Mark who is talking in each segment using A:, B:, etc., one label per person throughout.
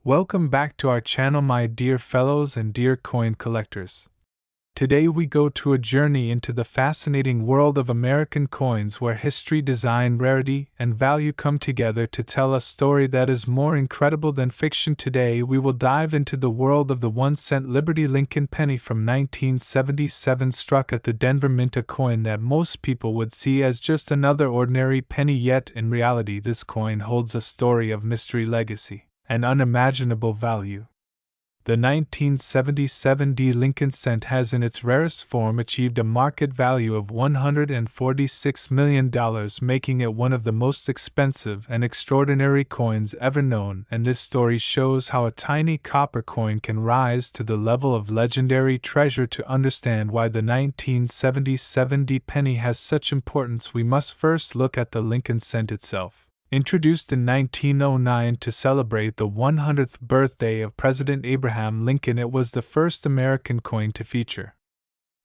A: Welcome back to our channel, my dear fellows and dear coin collectors. Today we go to a journey into the fascinating world of American coins where history, design, rarity, and value come together to tell a story that is more incredible than fiction. Today we will dive into the world of the 1-cent Liberty Lincoln penny from 1977, struck at the Denver Mint, a coin that most people would see as just another ordinary penny, yet in reality this coin holds a story of mystery, legacy, and unimaginable value. The 1977 Lincoln cent has in its rarest form achieved a market value of $146 million, making it one of the most expensive and extraordinary coins ever known, and this story shows how a tiny copper coin can rise to the level of legendary treasure. To understand why the 1977 penny has such importance, we must first look at the Lincoln cent itself. Introduced in 1909 to celebrate the 100th birthday of President Abraham Lincoln, it was the first American coin to feature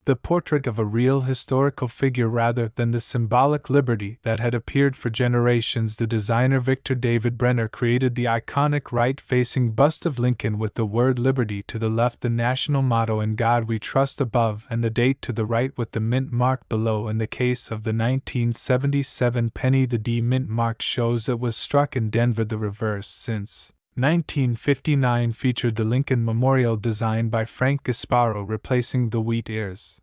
A: the portrait of a real historical figure rather than the symbolic liberty that had appeared for generations. The designer Victor David Brenner created the iconic right-facing bust of Lincoln with the word Liberty to the left, the national motto "In God We Trust" above, and the date to the right with the mint mark below. In the case of the 1977 penny, the D mint mark shows it was struck in Denver. The reverse, since 1959, featured the Lincoln Memorial designed by Frank Gasparo, replacing the wheat ears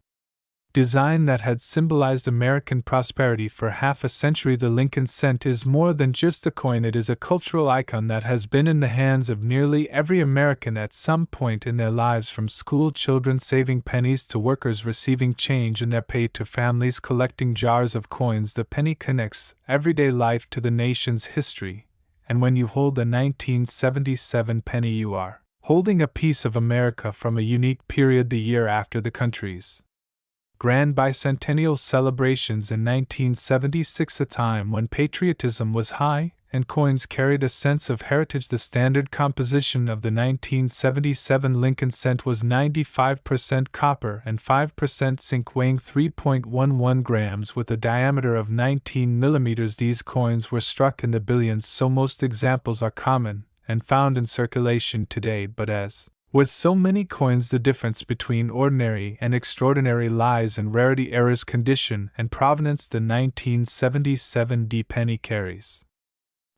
A: design that had symbolized American prosperity for half a century. The Lincoln cent is more than just a coin, it is a cultural icon that has been in the hands of nearly every American at some point in their lives, from school children saving pennies to workers receiving change in their pay to families collecting jars of coins. The penny connects everyday life to the nation's history, and when you hold a 1977 penny, you are holding a piece of America from a unique period, the year after the country's grand bicentennial celebrations in 1976, a time when patriotism was high and coins carried a sense of heritage. The standard composition of the 1977 Lincoln cent was 95% copper and 5% zinc, weighing 3.11 grams with a diameter of 19 millimeters. These coins were struck in the billions, so most examples are common and found in circulation today, but as with so many coins, the difference between ordinary and extraordinary lies in rarity, errors, condition, and provenance. The 1977 penny carries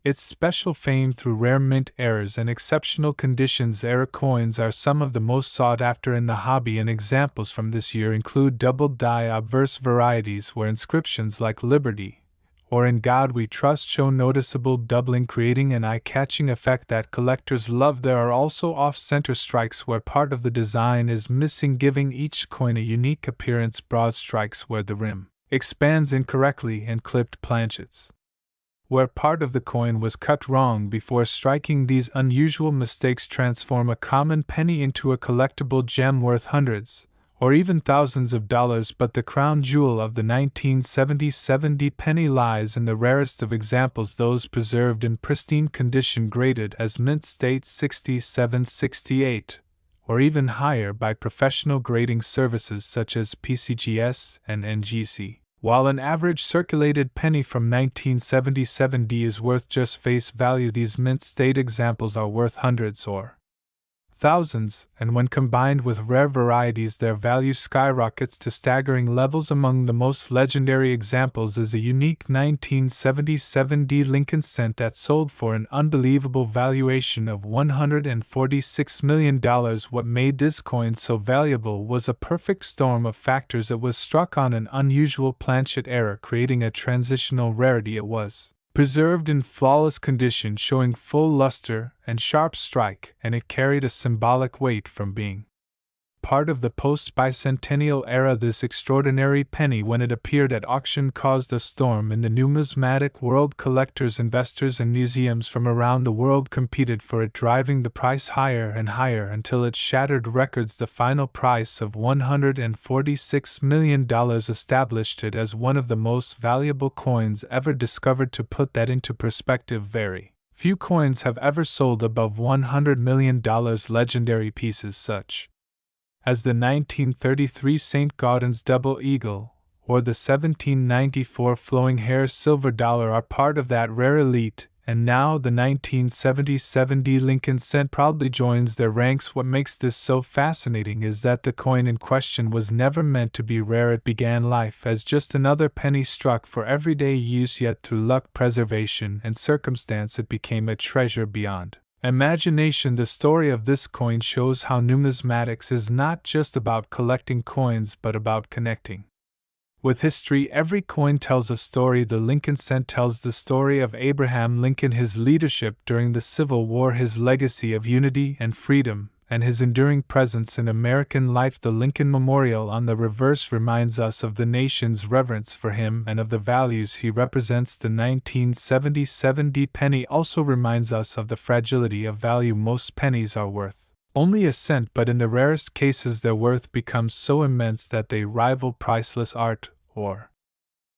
A: its special fame through rare mint errors and exceptional conditions. Error coins are some of the most sought after in the hobby, and examples from this year include double die obverse varieties where inscriptions like Liberty or In God We Trust show noticeable doubling, creating an eye-catching effect that collectors love. There are also off-center strikes where part of the design is missing, giving each coin a unique appearance, broad strikes where the rim expands incorrectly, and clipped planchets where part of the coin was cut wrong before striking. These unusual mistakes transform a common penny into a collectible gem worth hundreds or even thousands of dollars, but the crown jewel of the 1977 penny lies in the rarest of examples, those preserved in pristine condition, graded as mint state 6768, or even higher by professional grading services such as PCGS and NGC. While an average circulated penny from 1977 is worth just face value, these mint state examples are worth hundreds or thousands, and when combined with rare varieties, their value skyrockets to staggering levels. Among the most legendary examples is a unique 1977 Lincoln cent that sold for an unbelievable valuation of $146 million. What made this coin so valuable was a perfect storm of factors. It was struck on an unusual planchet error, creating a transitional rarity. It was preserved in flawless condition, showing full luster and sharp strike, and it carried a symbolic weight from being part of the post-bicentennial era. This extraordinary penny, when it appeared at auction, caused a storm in the numismatic world. Collectors, investors, and museums from around the world competed for it, driving the price higher and higher until it shattered records. The final price of $146 million established it as one of the most valuable coins ever discovered. To put that into perspective, very few coins have ever sold above $100 million. Legendary pieces such as the 1933 St. Gaudens Double Eagle or the 1794 Flowing Hair Silver Dollar are part of that rare elite and now the 1977 Lincoln cent proudly joins their ranks. What makes this so fascinating is that the coin in question was never meant to be rare. It began life as just another penny struck for everyday use, yet through luck, preservation, and circumstance it became a treasure beyond imagination. The story of this coin shows how numismatics is not just about collecting coins but about connecting with history. Every coin tells a story. The Lincoln cent tells the story of Abraham Lincoln, his leadership during the Civil War, his legacy of unity and freedom, and his enduring presence in American life. The Lincoln Memorial on the reverse reminds us of the nation's reverence for him and of the values he represents. The 1977 penny also reminds us of the fragility of value. Most pennies are worth only a cent, but in the rarest cases their worth becomes so immense that they rival priceless art or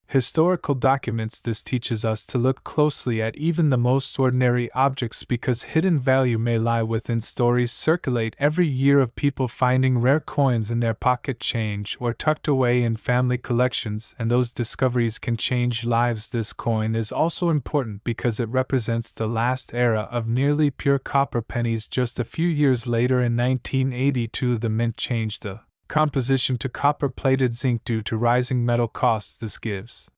A: historical documents. This teaches us to look closely at even the most ordinary objects because hidden value may lie within. Stories circulate every year of people finding rare coins in their pocket change or tucked away in family collections, and those discoveries can change lives. This coin is also important because it represents the last era of nearly pure copper pennies. Just a few years later, in 1982, the mint changed the composition to copper-plated zinc due to rising metal costs. This gives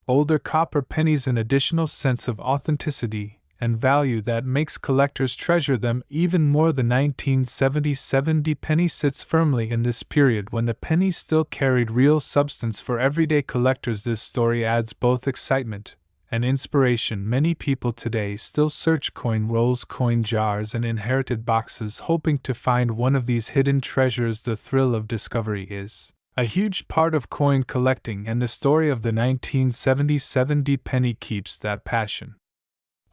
A: older copper pennies an additional sense of authenticity and value that makes collectors treasure them even more. The 1977 penny sits firmly in this period when the penny still carried real substance for everyday collectors. This story adds both excitement and inspiration. Many people today still search coin rolls, coin jars, and inherited boxes hoping to find one of these hidden treasures. The thrill of discovery is a huge part of coin collecting, and the story of the 1977 penny keeps that passion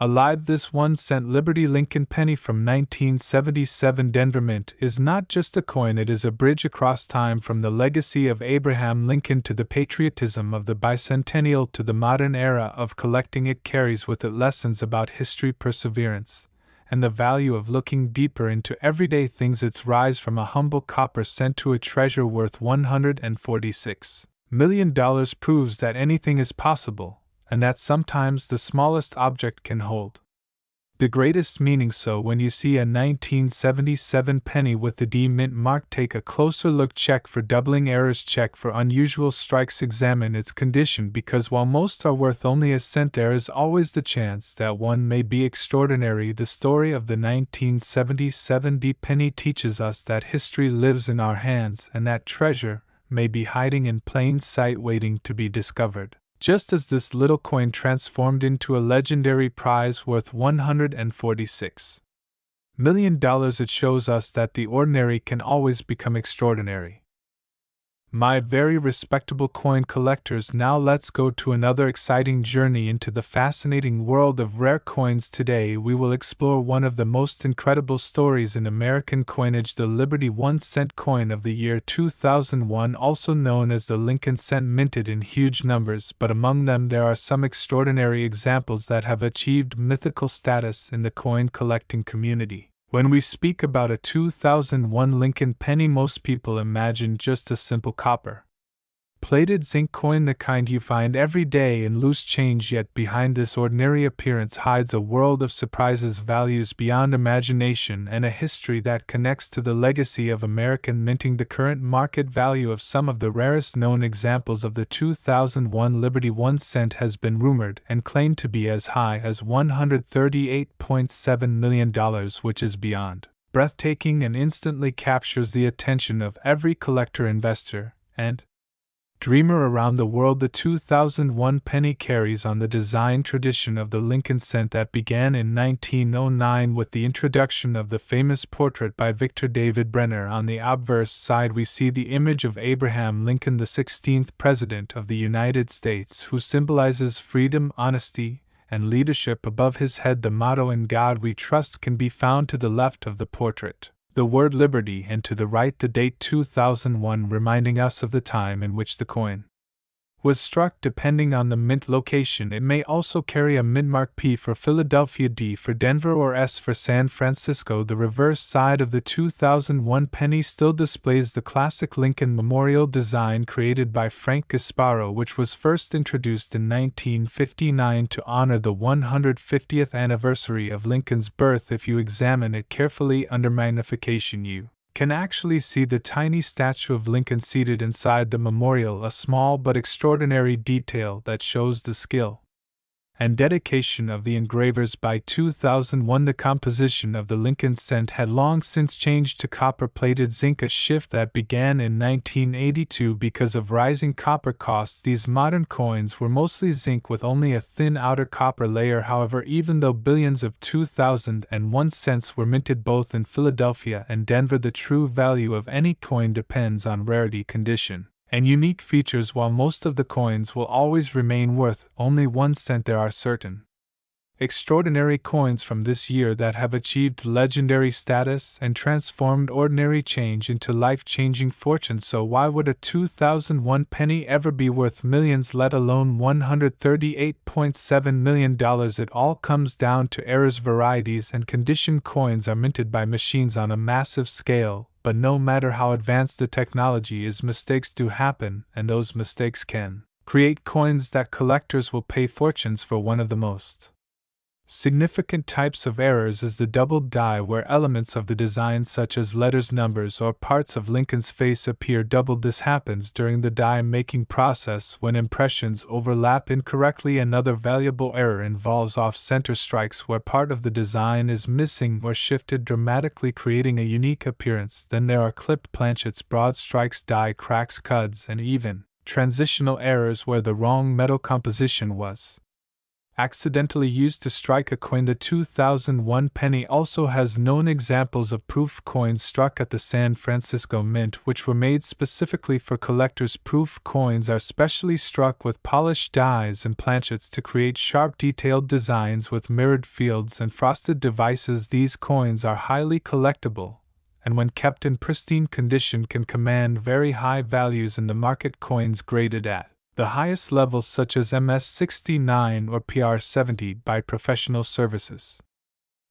A: alive. This 1-cent Liberty Lincoln penny from 1977 Denver Mint is not just a coin, it is a bridge across time, from the legacy of Abraham Lincoln to the patriotism of the bicentennial to the modern era of collecting. It carries with it lessons about history, perseverance, and the value of looking deeper into everyday things. Its rise from a humble copper cent to a treasure worth $146 million proves that anything is possible, and that sometimes the smallest object can hold the greatest meaning. So when you see a 1977 penny with the D mint mark, take a closer look. Check for doubling errors, check for unusual strikes, examine its condition, because while most are worth only a cent, there is always the chance that one may be extraordinary. The story of the 1977 penny teaches us that history lives in our hands and that treasure may be hiding in plain sight waiting to be discovered. Just as this little coin transformed into a legendary prize worth $146 million, it shows us that the ordinary can always become extraordinary. My very respectable coin collectors, now let's go to another exciting journey into the fascinating world of rare coins. Today we will explore one of the most incredible stories in American coinage, the Liberty 1-cent coin of the year 2001, also known as the Lincoln cent, minted in huge numbers, but among them there are some extraordinary examples that have achieved mythical status in the coin collecting community. When we speak about a 2001 Lincoln penny, most people imagine just a simple copper-plated zinc coin, the kind you find every day in loose change, yet behind this ordinary appearance hides a world of surprises, values beyond imagination, and a history that connects to the legacy of American minting. The current market value of some of the rarest known examples of the 2001 Liberty 1 cent has been rumored and claimed to be as high as $138.7 million, which is beyond breathtaking and instantly captures the attention of every collector, investor, and dreamer around the world. The 2001 penny carries on the design tradition of the Lincoln cent that began in 1909 with the introduction of the famous portrait by Victor David Brenner. On the obverse side we see the image of Abraham Lincoln, the 16th President of the United States, who symbolizes freedom, honesty, and leadership. Above his head the motto "In God We Trust" can be found to the left of the portrait, the word liberty, and to the right the date 2001, reminding us of the time in which the coin was struck depending on the mint location. It may also carry a mint mark P for Philadelphia, D for Denver, or S for San Francisco. The reverse side of the 2001 penny still displays the classic Lincoln Memorial design created by Frank Gasparo, which was first introduced in 1959 to honor the 150th anniversary of Lincoln's birth. If you examine it carefully under magnification, you can actually see the tiny statue of Lincoln seated inside the memorial, a small but extraordinary detail that shows the skill and dedication of the engravers. By 2001, the composition of the Lincoln cent had long since changed to copper-plated zinc, a shift that began in 1982 because of rising copper costs. These modern coins were mostly zinc with only a thin outer copper layer. However, even though billions of 2001 cents were minted both in Philadelphia and Denver, the true value of any coin depends on rarity, condition, and unique features. While most of the coins will always remain worth only 1 cent, there are certain extraordinary coins from this year that have achieved legendary status and transformed ordinary change into life-changing fortunes. So why would a 2001 penny ever be worth millions, let alone $138.7 million? It all comes down to errors. Varieties and condition coins are minted by machines on a massive scale, but no matter how advanced the technology is, mistakes do happen, and those mistakes can create coins that collectors will pay fortunes for. One of the most significant types of errors is the doubled die, where elements of the design such as letters, numbers, or parts of Lincoln's face appear doubled. This happens during the die-making process when impressions overlap incorrectly. Another valuable error involves off-center strikes, where part of the design is missing or shifted dramatically, creating a unique appearance. Then there are clipped planchets, broad strikes, die cracks, cuts, and even transitional errors where the wrong metal composition was accidentally used to strike a coin. The 2001 penny also has known examples of proof coins struck at the San Francisco Mint, which were made specifically for collectors. Proof coins are specially struck with polished dies and planchets to create sharp, detailed designs with mirrored fields and frosted devices. These coins are highly collectible, and when kept in pristine condition can command very high values in the market. Coins graded at the highest levels, such as MS69 or PR70 by professional services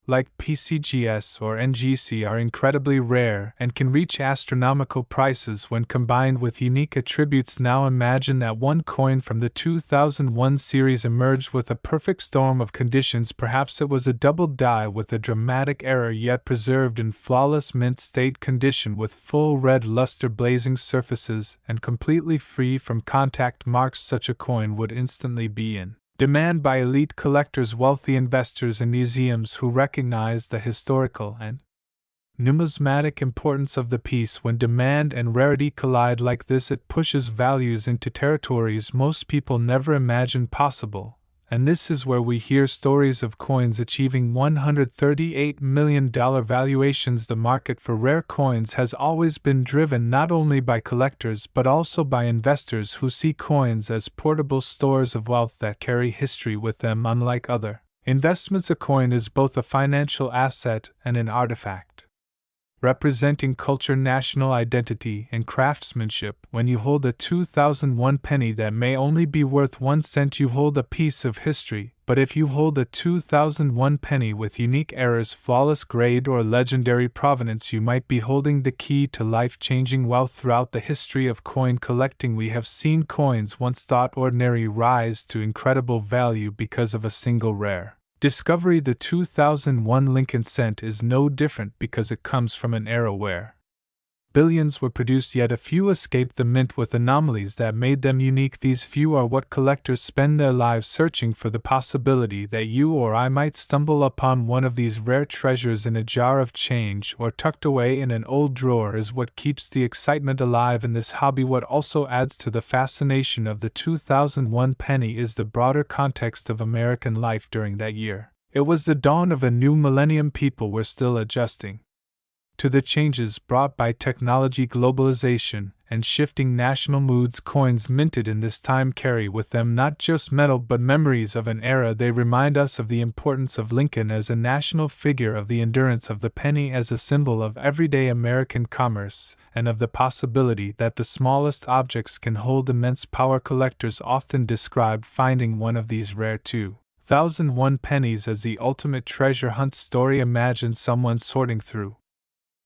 A: like PCGS or NGC, are incredibly rare and can reach astronomical prices when combined with unique attributes. Now imagine that one coin from the 2001 series emerged with a perfect storm of conditions. Perhaps it was a double die with a dramatic error, yet preserved in flawless mint state condition with full red luster, blazing surfaces, and completely free from contact marks. Such a coin would instantly be in demand by elite collectors, wealthy investors, and museums who recognize the historical and numismatic importance of the piece. When demand and rarity collide like this, it pushes values into territories most people never imagined possible. And this is where we hear stories of coins achieving $138 million valuations. The market for rare coins has always been driven not only by collectors but also by investors who see coins as portable stores of wealth that carry history with them. Unlike other investments, a coin is both a financial asset and an artifact, representing culture, national identity, and craftsmanship. When you hold a 2001 penny that may only be worth 1 cent, you hold a piece of history. But if you hold a 2001 penny with unique errors, flawless grade, or legendary provenance, you might be holding the key to life-changing wealth. Throughout the history of coin collecting, we have seen coins once thought ordinary rise to incredible value because of a single rare discovery. The 2001 Lincoln cent is no different because it comes from an era where billions were produced, yet a few escaped the mint with anomalies that made them unique. These few are what collectors spend their lives searching for. The possibility that you or I might stumble upon one of these rare treasures in a jar of change or tucked away in an old drawer is what keeps the excitement alive in this hobby. What also adds to the fascination of the 2001 penny is the broader context of American life during that year. It was the dawn of a new millennium. People were still adjusting to the changes brought by technology, globalization, and shifting national moods. Coins minted in this time carry with them not just metal but memories of an era. They remind us of the importance of Lincoln as a national figure, of the endurance of the penny as a symbol of everyday American commerce, and of the possibility that the smallest objects can hold immense power. Collectors often describe finding one of these rare 2001 pennies as the ultimate treasure hunt story. Imagine someone sorting through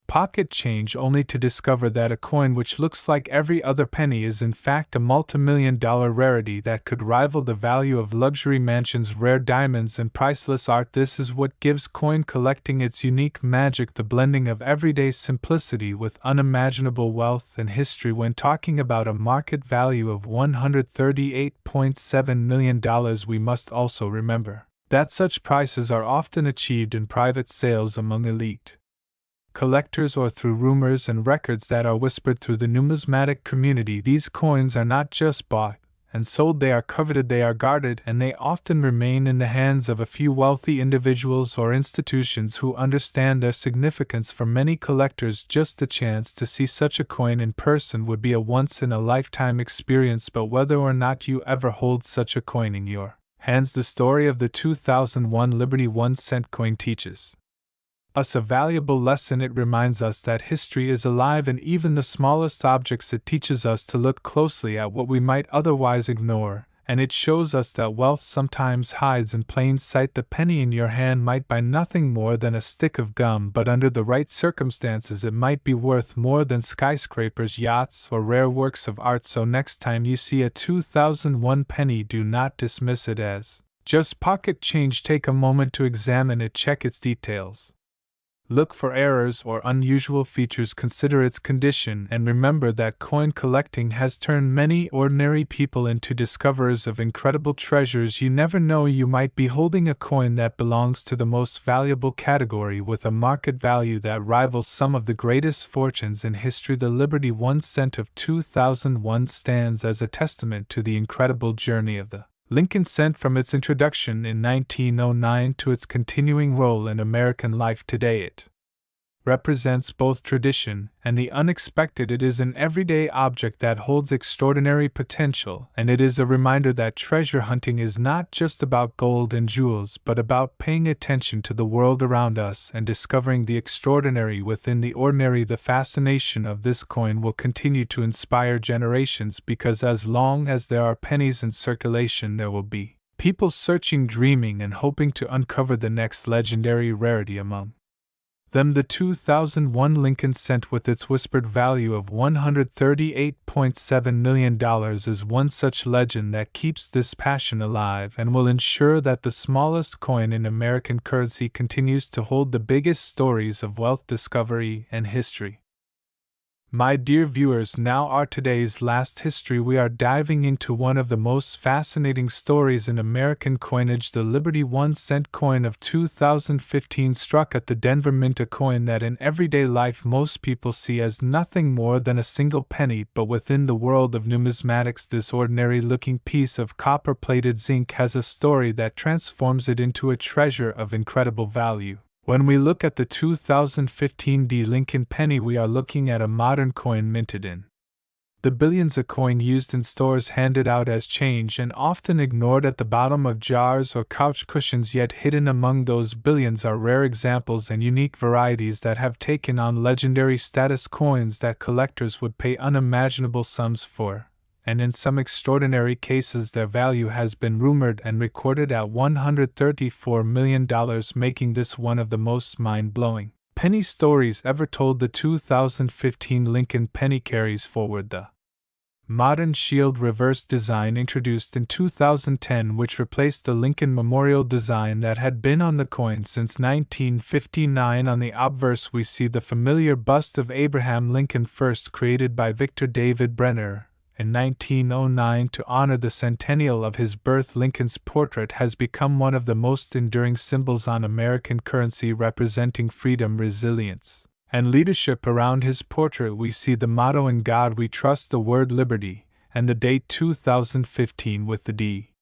A: pocket change only to discover that a coin which looks like every other penny is in fact a multi-million-dollar rarity that could rival the value of luxury mansions, rare diamonds, and priceless art. This is what gives coin collecting its unique magic, the blending of everyday simplicity with unimaginable wealth and history. When talking about a market value of $138.7 million, we must also remember that such prices are often achieved in private sales among elite collectors or through rumors and records that are whispered through the numismatic community. These coins are not just bought and sold, they are coveted, they are guarded, and they often remain in the hands of a few wealthy individuals or institutions who understand their significance. For many collectors, just the chance to see such a coin in person would be a once-in-a-lifetime experience. But whether or not you ever hold such a coin in your hands, the story of the 2001 Liberty 1-cent coin teaches us a valuable lesson. It reminds us that history is alive in even the smallest objects. It teaches us to look closely at what we might otherwise ignore, and it shows us that wealth sometimes hides in plain sight. The penny in your hand might buy nothing more than a stick of gum, but under the right circumstances it might be worth more than skyscrapers, yachts, or rare works of art. So next time you see a 2001 penny, do not dismiss it as just pocket change. Take a moment to examine it, check its details. Look for errors or unusual features, consider its condition, and remember that coin collecting has turned many ordinary people into discoverers of incredible treasures. You never know, you might be holding a coin that belongs to the most valuable category, with a market value that rivals some of the greatest fortunes in history. The Liberty 1 cent of 2001 stands as a testament to the incredible journey of the Lincoln cent, from its introduction in 1909 to its continuing role in American life today. It represents both tradition and the unexpected. It is an everyday object that holds extraordinary potential, and it is a reminder that treasure hunting is not just about gold and jewels, but about paying attention to the world around us and discovering the extraordinary within the ordinary. The fascination of this coin will continue to inspire generations, because as long as there are pennies in circulation, there will be people searching, dreaming, and hoping to uncover the next legendary rarity among them. The 2001 Lincoln cent, with its whispered value of $138.7 million, is one such legend that keeps this passion alive and will ensure that the smallest coin in American currency continues to hold the biggest stories of wealth, discovery, and history. My dear viewers, now our today's last history. We are diving into one of the most fascinating stories in American coinage, the Liberty 1 cent coin of 2015, struck at the Denver Mint, a coin that in everyday life most people see as nothing more than a single penny, but within the world of numismatics, this ordinary-looking piece of copper-plated zinc has a story that transforms it into a treasure of incredible value. When we look at the 2015 Lincoln penny, we are looking at a modern coin minted in the billions, a coin used in stores, handed out as change, and often ignored at the bottom of jars or couch cushions. Yet hidden among those billions are rare examples and unique varieties that have taken on legendary status, coins that collectors would pay unimaginable sums for, and in some extraordinary cases their value has been rumored and recorded at $134 million, making this one of the most mind-blowing penny stories ever told. The 2015 Lincoln penny carries forward the modern shield reverse design introduced in 2010, which replaced the Lincoln Memorial design that had been on the coin since 1959. On the obverse we see the familiar bust of Abraham Lincoln, first created by Victor David Brenner in 1909 to honor the centennial of his birth. Lincoln's portrait has become one of the most enduring symbols on American currency, representing freedom, resilience, and leadership. Around his portrait we see the motto "In God We Trust," the word liberty, and the date 2015 with the D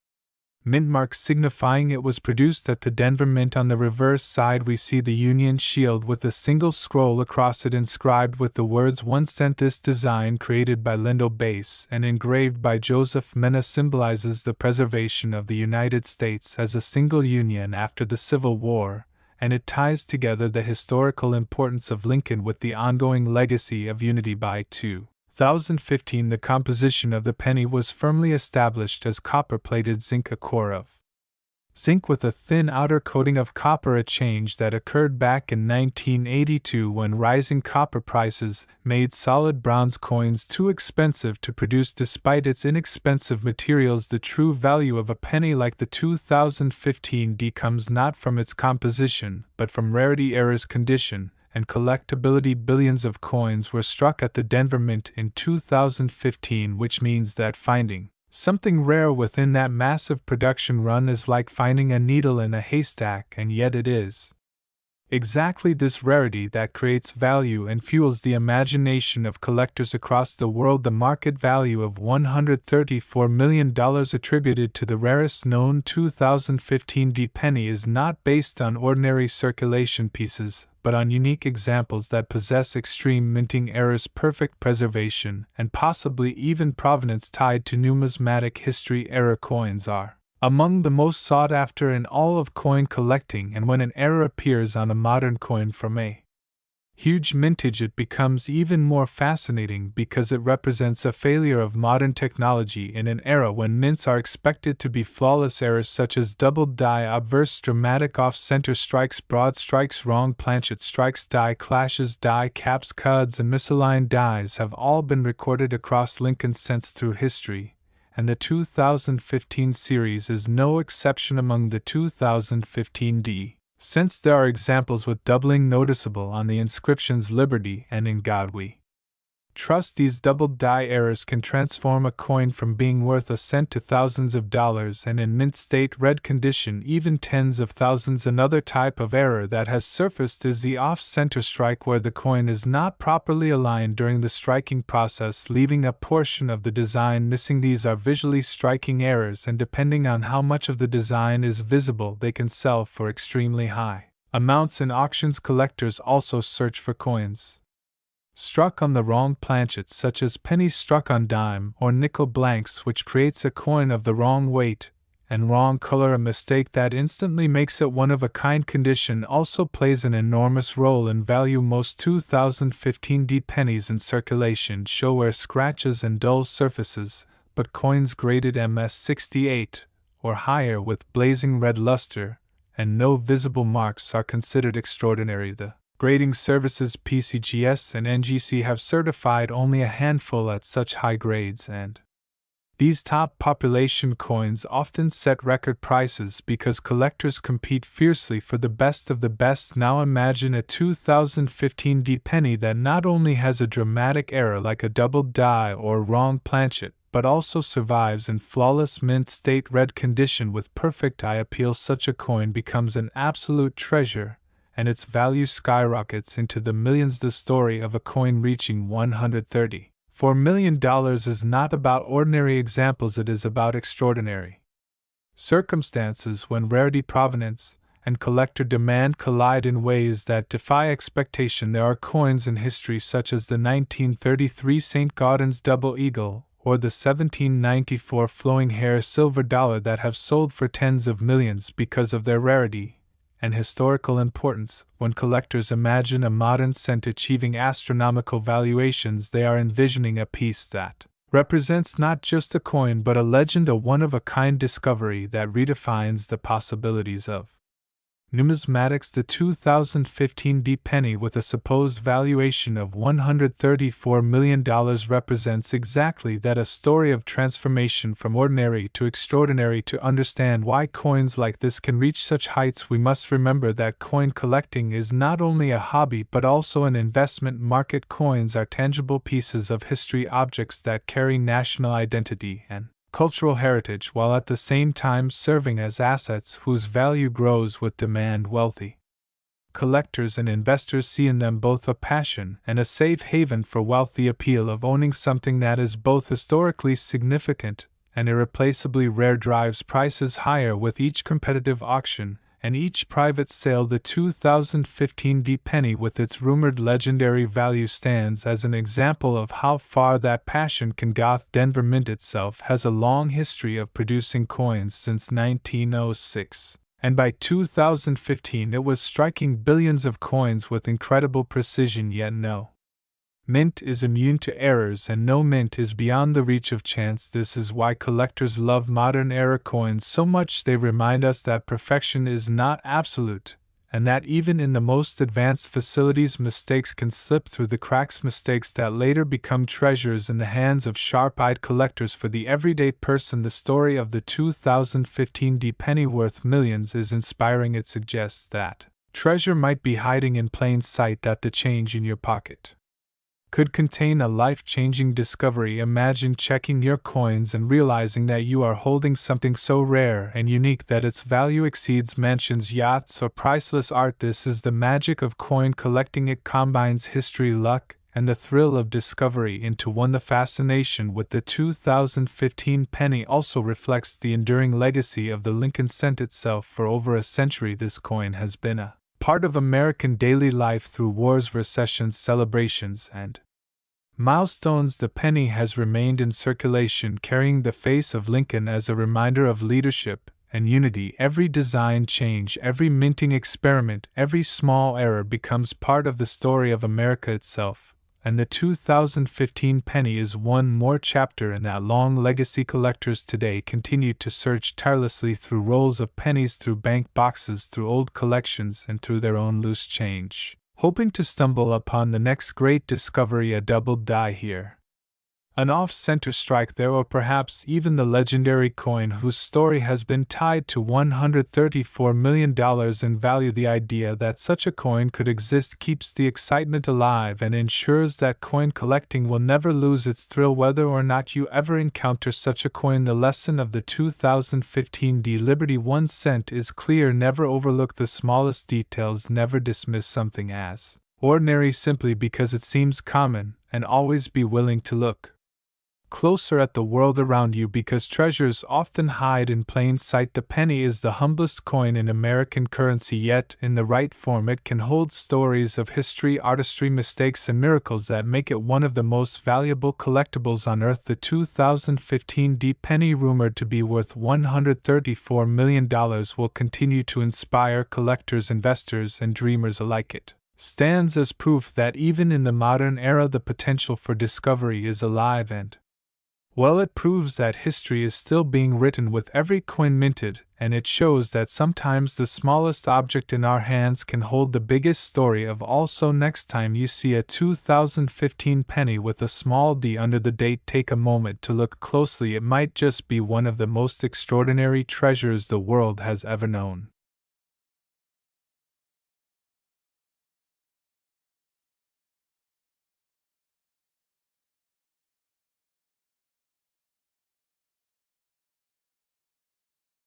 A: mint mark signifying it was produced at the Denver Mint. On the reverse side we see the Union Shield with a single scroll across it inscribed with the words 1 cent. This design, created by Lindo Bass and engraved by Joseph Mena, symbolizes the preservation of the United States as a single union after the Civil War, and it ties together the historical importance of Lincoln with the ongoing legacy of unity. By 2015, the composition of the penny was firmly established as copper-plated zinc, a core of zinc with a thin outer coating of copper, a change that occurred back in 1982 when rising copper prices made solid bronze coins too expensive to produce. Despite its inexpensive materials, the true value of a penny like the 2015 D comes not from its composition, but from rarity, errors, condition, and collectability. Billions of coins were struck at the Denver Mint in 2015, which means that finding something rare within that massive production run is like finding a needle in a haystack, and yet it is exactly this rarity that creates value and fuels the imagination of collectors across the world. The market value of $134 million attributed to the rarest known 2015 D penny is not based on ordinary circulation pieces, but on unique examples that possess extreme minting errors, perfect preservation, and possibly even provenance tied to numismatic history. Error coins are among the most sought after in all of coin collecting, and when an error appears on a modern coin from a huge mintage, it becomes even more fascinating because it represents a failure of modern technology in an era when mints are expected to be flawless. Errors such as doubled die, obverse, dramatic off-center strikes, broad strikes, wrong planchet strikes, die clashes, die caps, cuds, and misaligned dies have all been recorded across Lincoln cents through history, and the 2015 series is no exception. Among the 2015 D since there are examples with doubling noticeable on the inscriptions Liberty and In God We Trust. These doubled die errors can transform a coin from being worth a cent to thousands of dollars, and in mint state red condition even tens of thousands. Another type of error that has surfaced is the off-center strike, where the coin is not properly aligned during the striking process, leaving a portion of the design missing. These are visually striking errors, and depending on how much of the design is visible, they can sell for extremely high amounts in auctions. Collectors also search for coins struck on the wrong planchet, such as pennies struck on dime or nickel blanks, which creates a coin of the wrong weight and wrong color, a mistake that instantly makes it one of a kind. Condition also plays an enormous role in value. Most 2015 D pennies in circulation show wear, scratches, and dull surfaces, but coins graded MS68 or higher with blazing red luster and no visible marks are considered extraordinary. The grading services PCGS and NGC have certified only a handful at such high grades, and these top population coins often set record prices because collectors compete fiercely for the best of the best. Now imagine a 2015 D penny that not only has a dramatic error like a doubled die or wrong planchet, but also survives in flawless mint state red condition with perfect eye appeal. Such a coin becomes an absolute treasure, and its value skyrockets into the millions. The story of a coin reaching $134 million is not about ordinary examples, it is about extraordinary circumstances when rarity, provenance, and collector demand collide in ways that defy expectation. There are coins in history such as the 1933 St. Gaudens double eagle or the 1794 flowing hair silver dollar that have sold for tens of millions because of their rarity and historical importance. When collectors imagine a modern cent achieving astronomical valuations, they are envisioning a piece that represents not just a coin but a legend, a one-of-a-kind discovery that redefines the possibilities of numismatics. The 2015 D penny, with a supposed valuation of $134 million, represents exactly that, a story of transformation from ordinary to extraordinary. To understand why coins like this can reach such heights, we must remember that coin collecting is not only a hobby but also an investment market. Coins are tangible pieces of history, objects that carry national identity and cultural heritage, while at the same time serving as assets whose value grows with demand. Wealthy collectors and investors see in them both a passion and a safe haven for wealth. The appeal of owning something that is both historically significant and irreplaceably rare drives prices higher with each competitive auction and each private sale. The 2015 D penny, with its rumored legendary value, stands as an example of how far that passion can go. Denver Mint itself has a long history of producing coins since 1906, and by 2015 it was striking billions of coins with incredible precision. Yet no mint is immune to errors, and no mint is beyond the reach of chance. This is why collectors love modern era coins so much. They remind us that perfection is not absolute, and that even in the most advanced facilities, mistakes can slip through the cracks, mistakes that later become treasures in the hands of sharp-eyed collectors. For the everyday person, the story of the 2015 D penny worth millions is inspiring. It suggests that treasure might be hiding in plain sight, that the change in your pocket could contain a life-changing discovery. Imagine checking your coins and realizing that you are holding something so rare and unique that its value exceeds mansions, yachts, or priceless art. This is the magic of coin collecting. It combines history, luck, and the thrill of discovery into one. The fascination with the 2015 penny also reflects the enduring legacy of the Lincoln cent itself. For over a century, this coin has been a part of American daily life through wars, recessions, celebrations, and milestones. The penny has remained in circulation, carrying the face of Lincoln as a reminder of leadership and unity. Every design change, every minting experiment, every small error becomes part of the story of America itself, and the 2015 penny is one more chapter in that long legacy. Collectors today continue to search tirelessly through rolls of pennies, through bank boxes, through old collections, and through their own loose change, hoping to stumble upon the next great discovery, a double die here, an off-center strike there, or perhaps even the legendary coin whose story has been tied to $134 million in value. The idea that such a coin could exist keeps the excitement alive and ensures that coin collecting will never lose its thrill. Whether or not you ever encounter such a coin, the lesson of the 2015 D Liberty 1 cent is clear. Never overlook the smallest details, never dismiss something as ordinary simply because it seems common, and always be willing to look closer at the world around you, because treasures often hide in plain sight. The penny is the humblest coin in American currency, yet in the right form it can hold stories of history, artistry, mistakes, and miracles that make it one of the most valuable collectibles on earth. The 2015 D penny, rumored to be worth $134 million, will continue to inspire collectors, investors, and dreamers alike. It stands as proof that even in the modern era the potential for discovery is alive, and well, it proves that history is still being written with every coin minted, and it shows that sometimes the smallest object in our hands can hold the biggest story of all. So next time you see a 2015 penny with a small d under the date, take a moment to look closely. It might just be one of the most extraordinary treasures the world has ever known.